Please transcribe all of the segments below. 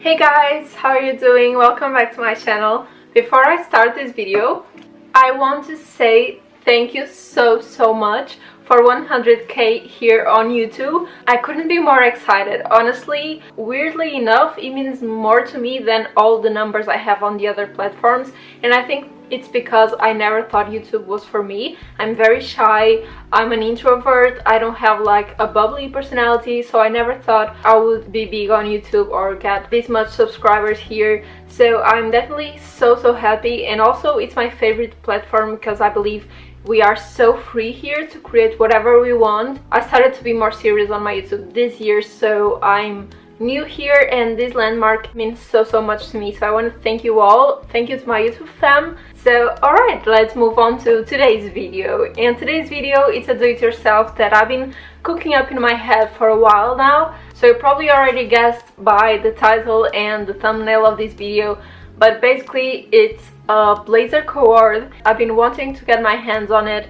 Hey guys, how are you doing? Welcome back to my channel. Before I start this video, I want to say thank you so much for 100k here on YouTube. I couldn't be more excited. Honestly, weirdly enough, it means more to me than all the numbers I have on the other platforms, and I think it's because I never thought YouTube was for me. I'm very shy, I'm an introvert, I don't have like a bubbly personality, so I never thought I would be big on YouTube or get this much subscribers here. So I'm definitely so happy, and also it's my favorite platform because I believe we are so free here to create whatever we want. I started to be more serious on my YouTube this year, so I'm new here and this landmark means so much to me. So I want to thank you all. Thank you to my YouTube fam. So alright, let's move on to today's video. And today's video is a do-it-yourself that I've been cooking up in my head for a while now. So you probably already guessed by the title and the thumbnail of this video, but basically it's a Blazer Co Ord. I've been wanting to get my hands on it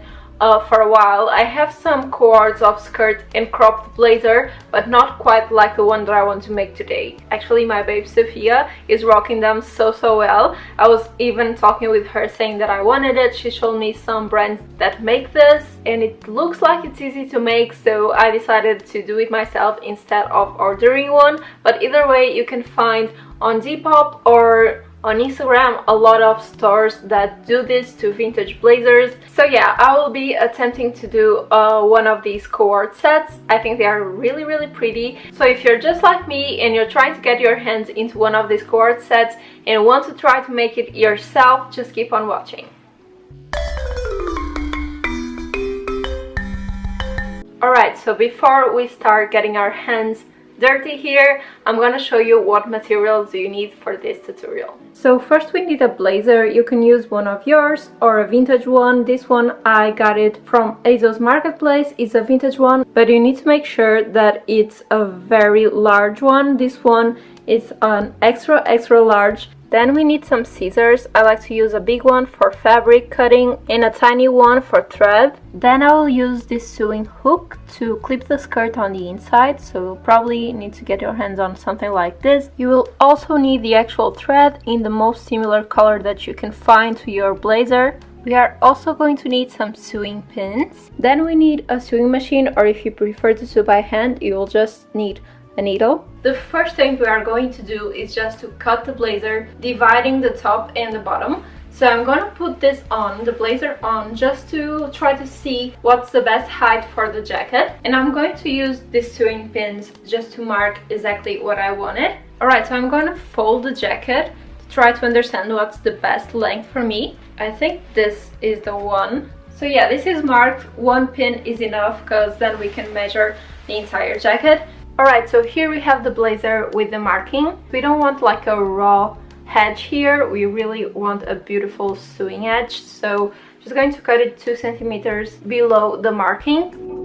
for a while. I have some cords of skirt and cropped blazer, but not quite like the one that I want to make today. Actually, my babe Sophia is rocking them so well. I was even talking with her saying that I wanted it. She showed me some brands that make this and it looks like it's easy to make, so I decided to do it myself instead of ordering one. But either way, you can find on Depop or on Instagram a lot of stores that do this to vintage blazers. So yeah, I will be attempting to do one of these Co Ord sets. I think they are really pretty. So if you're just like me and you're trying to get your hands into one of these Co Ord sets and want to try to make it yourself, just keep on watching. Alright, so before we start getting our hands dirty here, I'm gonna show you what materials do you need for this tutorial. So first we need a blazer. You can use one of yours or a vintage one. This one I got it from ASOS Marketplace. It's a vintage one, but you need to make sure that it's a very large one. This one is an extra large. Then we need some scissors. I like to use a big one for fabric cutting and a tiny one for thread. Then I will use this sewing hook to clip the skirt on the inside, so you'll probably need to get your hands on something like this. You will also need the actual thread in the most similar color that you can find to your blazer. We are also going to need some sewing pins. Then we need a sewing machine, or if you prefer to sew by hand, you will just need a needle. The first thing we are going to do is just to cut the blazer, dividing the top and the bottom. So I'm going to put this on, the blazer on, just to try to see what's the best height for the jacket. And I'm going to use these sewing pins just to mark exactly what I wanted. Alright, so I'm going to fold the jacket to try to understand what's the best length for me. I think this is the one. So yeah, this is marked. One pin is enough because then we can measure the entire jacket. Alright, so here we have the blazer with the marking. We don't want like a raw edge here, we really want a beautiful sewing edge. So just going to cut it 2 centimeters below the marking.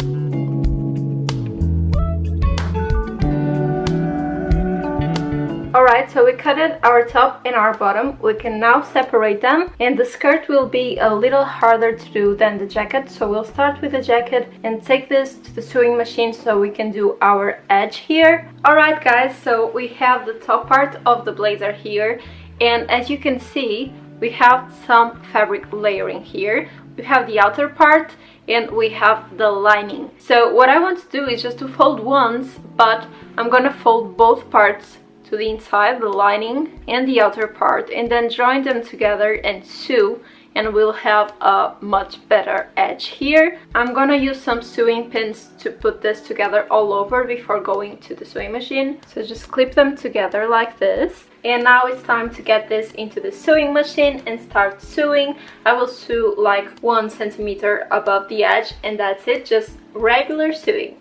Alright, so we cutted our top and our bottom. We can now separate them, and the skirt will be a little harder to do than the jacket. So we'll start with the jacket and take this to the sewing machine so we can do our edge here. Alright guys, so we have the top part of the blazer here, and as you can see, we have some fabric layering here. We have the outer part and we have the lining. So what I want to do is just to fold once, but I'm gonna fold both parts to the inside, the lining and the outer part, and then join them together and sew, and we'll have a much better edge here. I'm gonna use some sewing pins to put this together all over before going to the sewing machine. So just clip them together like this. And now it's time to get this into the sewing machine and start sewing. I will sew like 1 centimeter above the edge, and that's it, just regular sewing.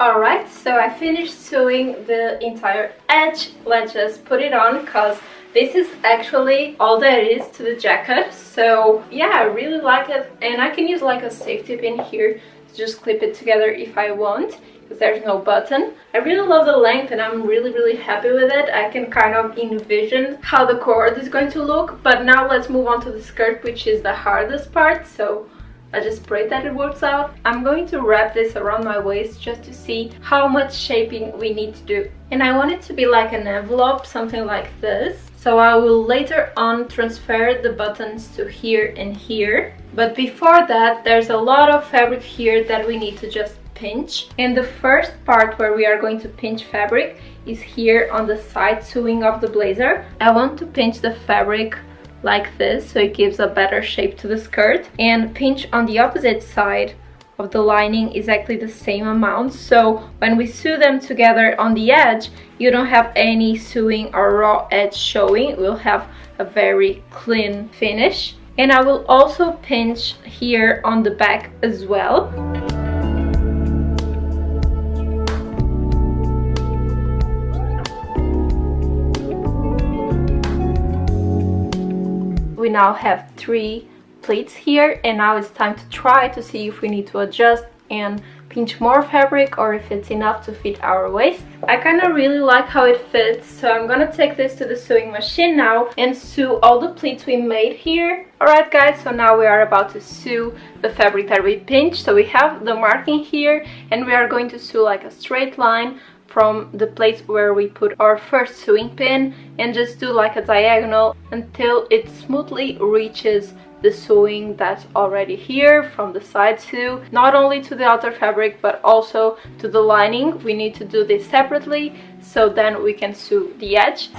Alright, so I finished sewing the entire edge. Let's just put it on because this is actually all there is to the jacket. So yeah, I really like it, and I can use like a safety pin here to just clip it together if I want, because there's no button. I really love the length and I'm really happy with it. I can kind of envision how the cord is going to look. But now let's move on to the skirt, which is the hardest part. So I just pray that it works out. I'm going to wrap this around my waist just to see how much shaping we need to do. And I want it to be like an envelope, something like this. So I will later on transfer the buttons to here and here. But before that, there's a lot of fabric here that we need to just pinch. And the first part where we are going to pinch fabric is here on the side sewing of the blazer. I want to pinch the fabric like this so it gives a better shape to the skirt, and pinch on the opposite side of the lining exactly the same amount, so when we sew them together on the edge you don't have any sewing or raw edge showing. We'll have a very clean finish. And I will also pinch here on the back as well. We now have 3 pleats here, and now it's time to try to see if we need to adjust and pinch more fabric or if it's enough to fit our waist. I kind of really like how it fits, so I'm gonna take this to the sewing machine now and sew all the pleats we made here. Alright guys, so now we are about to sew the fabric that we pinched. So we have the marking here, and we are going to sew like a straight line from the place where we put our first sewing pin, and just do like a diagonal until it smoothly reaches the sewing that's already here from the side sew, not only to the outer fabric but also to the lining. We need to do this separately so then we can sew the edge.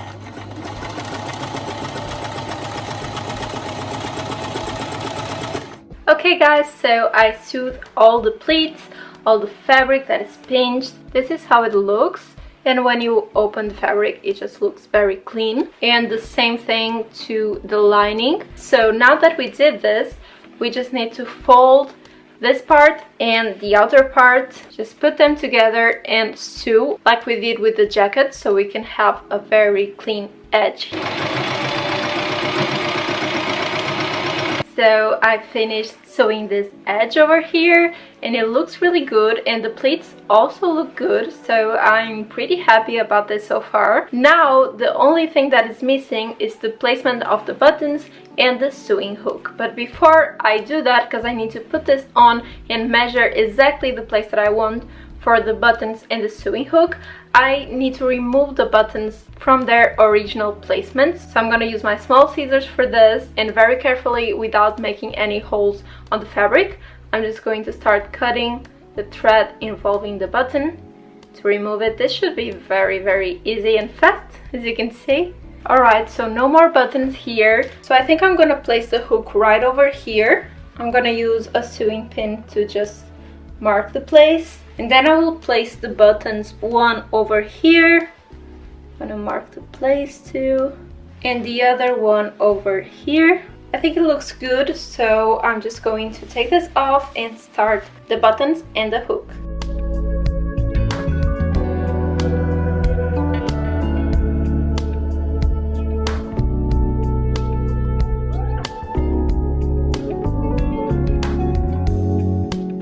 Okay guys, so I sewed all the pleats, all the fabric that is pinched. This is how it looks, and when you open the fabric it just looks very clean. And the same thing to the lining. So now that we did this, we just need to fold this part and the outer part, just put them together and sew like we did with the jacket, so we can have a very clean edge. So I finished sewing this edge over here, and it looks really good, and the pleats also look good, so I'm pretty happy about this so far. Now the only thing that is missing is the placement of the buttons and the sewing hook. But before I do that, because I need to put this on and measure exactly the place that I want for the buttons and the sewing hook, I need to remove the buttons from their original placements. So I'm going to use my small scissors for this, and very carefully, without making any holes on the fabric, I'm just going to start cutting the thread involving the button to remove it. This should be very easy and fast, as you can see. Alright, so no more buttons here. So I think I'm going to place the hook right over here. I'm going to use a sewing pin to just mark the place. And then I will place the buttons one over here. I'm gonna mark the place too. And the other one over here. I think it looks good, so I'm just going to take this off and start the buttons and the hook.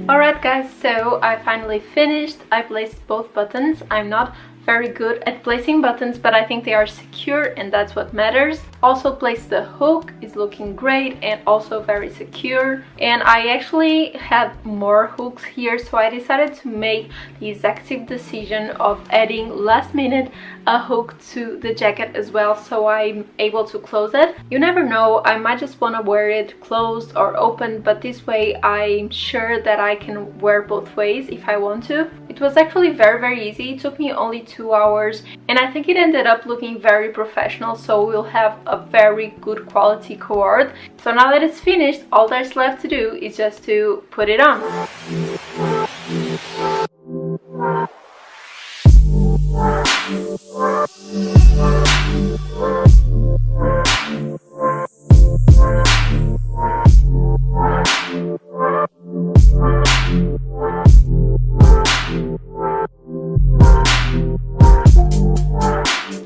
Alright guys, so I finally finished. I placed both buttons. I'm not very good at placing buttons, but I think they are secure, and that's what matters. Also placed the hook, is looking great and also very secure. And I actually had more hooks here, so I decided to make the executive decision of adding last minute a hook to the jacket as well, so I'm able to close it. You never know, I might just want to wear it closed or open, but this way I'm sure that I can wear both ways if I want to. It was actually very easy. It took me only 2 hours, and I think it ended up looking very professional, so we'll have a very good quality cord. So now that it's finished, all there's left to do is just to put it on.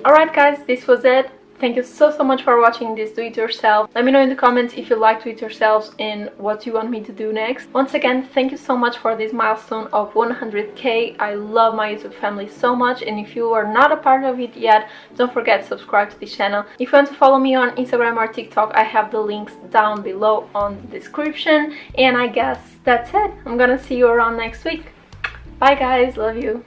Alright guys, this was it. Thank you so much for watching this do it yourself. Let me know in the comments if you like do it yourselves and what you want me to do next. Once again, thank you so much for this milestone of 100k. I love my YouTube family so much, and if you are not a part of it yet, don't forget to subscribe to this channel. If you want to follow me on Instagram or TikTok, I have the links down below on the description. And I guess that's it. I'm gonna see you around next week. Bye guys, love you.